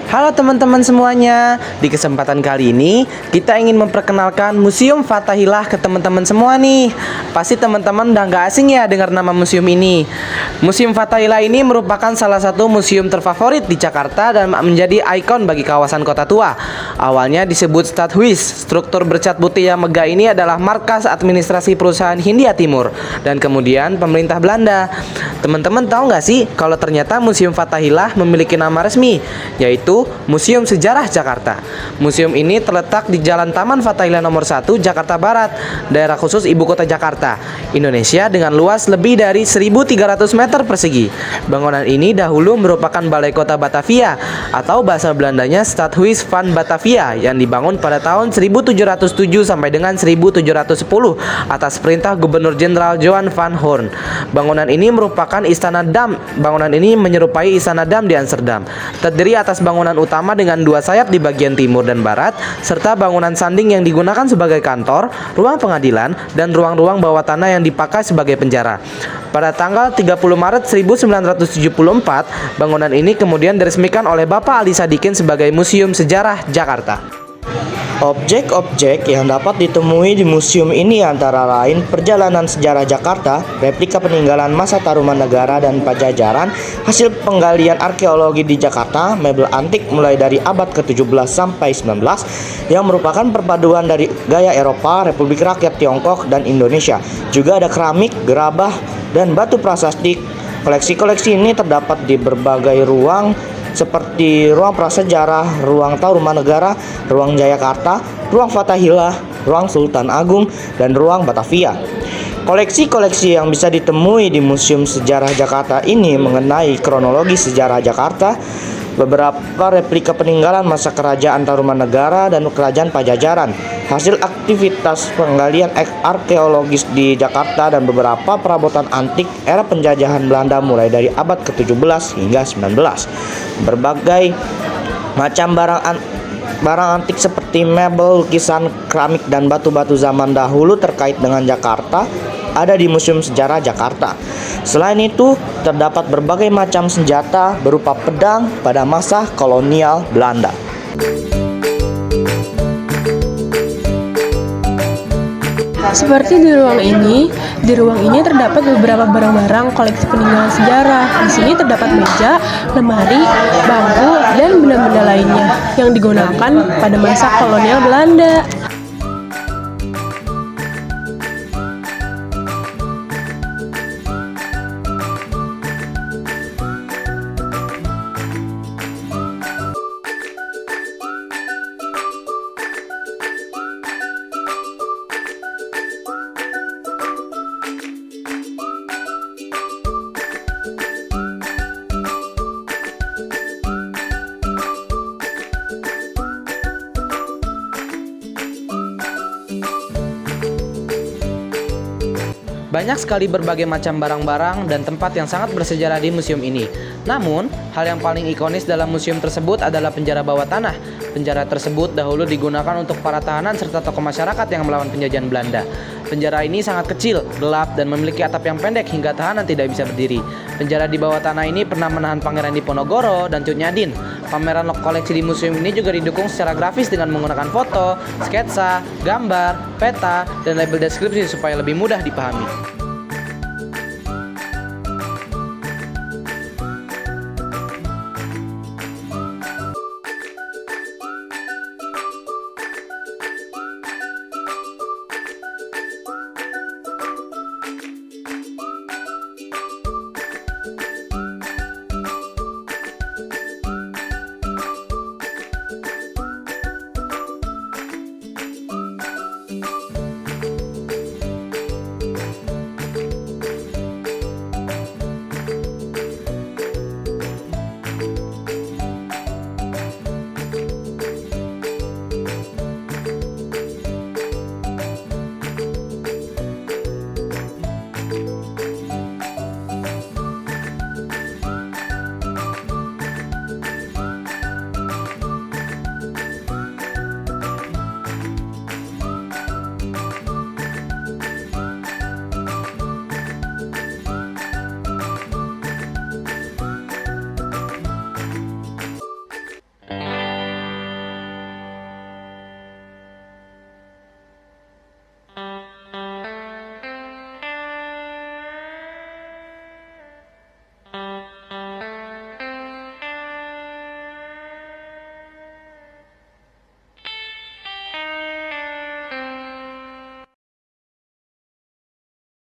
Halo teman-teman semuanya. Di kesempatan kali ini kita ingin memperkenalkan Museum Fathahillah ke teman-teman semua nih. Pasti teman-teman udah gak asing ya dengar nama museum ini. Museum Fathahillah ini merupakan salah satu museum terfavorit di Jakarta dan menjadi ikon bagi kawasan kota tua. Awalnya disebut Stadhuis. Struktur bercat putih yang megah ini adalah markas administrasi perusahaan Hindia Timur dan kemudian pemerintah Belanda. Teman-teman tahu nggak sih kalau ternyata Museum Fathahillah memiliki nama resmi, yaitu Museum Sejarah Jakarta. Museum ini terletak di Jalan Taman Fathahillah nomor 1, Jakarta Barat, daerah khusus Ibu Kota Jakarta, Indonesia, dengan luas lebih dari 1.300 meter persegi. Bangunan ini dahulu merupakan Balai Kota Batavia atau bahasa Belandanya Stadhuis van Batavia yang dibangun pada tahun 1707 sampai dengan 1710 atas perintah Gubernur Jenderal Johan van Horn. Bangunan ini merupakan Istana Dam. Bangunan ini menyerupai Istana Dam di Amsterdam. Terdiri atas bangunan utama dengan dua sayap di bagian timur dan barat, serta bangunan sanding yang digunakan sebagai kantor, ruang pengadilan, dan ruang-ruang bawah tanah yang dipakai sebagai penjara. Pada tanggal 30 Maret 1974, bangunan ini kemudian diresmikan oleh Bapak Ali Sadikin sebagai Museum Sejarah Jakarta. Objek-objek yang dapat ditemui di museum ini antara lain perjalanan sejarah Jakarta, replika peninggalan masa Tarumanegara dan Pajajaran, hasil penggalian arkeologi di Jakarta, mebel antik mulai dari abad ke-17 sampai 19 yang merupakan perpaduan dari gaya Eropa, Republik Rakyat Tiongkok, dan Indonesia. Juga ada keramik, gerabah, dan batu prasasti. Koleksi-koleksi ini terdapat di berbagai ruang seperti ruang prasejarah, ruang Tarumanegara, ruang Jayakarta, ruang Fathahillah, ruang Sultan Agung, dan ruang Batavia. Koleksi-koleksi yang bisa ditemui di Museum Sejarah Jakarta ini mengenai kronologi sejarah Jakarta, beberapa replika peninggalan masa kerajaan Tarumanegara dan kerajaan Pajajaran, hasil aktivitas penggalian arkeologis di Jakarta, dan beberapa perabotan antik era penjajahan Belanda mulai dari abad ke-17 hingga 19. Berbagai macam barang antik seperti mebel, lukisan, keramik, dan batu-batu zaman dahulu terkait dengan Jakarta ada di Museum Sejarah Jakarta. Selain itu, terdapat berbagai macam senjata berupa pedang pada masa kolonial Belanda. Seperti di ruang ini terdapat beberapa barang-barang koleksi peninggalan sejarah. Di sini terdapat meja, lemari, bangku, dan benda-benda lainnya yang digunakan pada masa kolonial Belanda. Banyak sekali berbagai macam barang-barang dan tempat yang sangat bersejarah di museum ini. Namun, hal yang paling ikonis dalam museum tersebut adalah penjara bawah tanah. Penjara tersebut dahulu digunakan untuk para tahanan serta tokoh masyarakat yang melawan penjajahan Belanda. Penjara ini sangat kecil, gelap, dan memiliki atap yang pendek hingga tahanan tidak bisa berdiri. Penjara di bawah tanah ini pernah menahan Pangeran Diponegoro dan Cut Nyadin. Pameran koleksi di museum ini juga didukung secara grafis dengan menggunakan foto, sketsa, gambar, peta, dan label deskripsi supaya lebih mudah dipahami.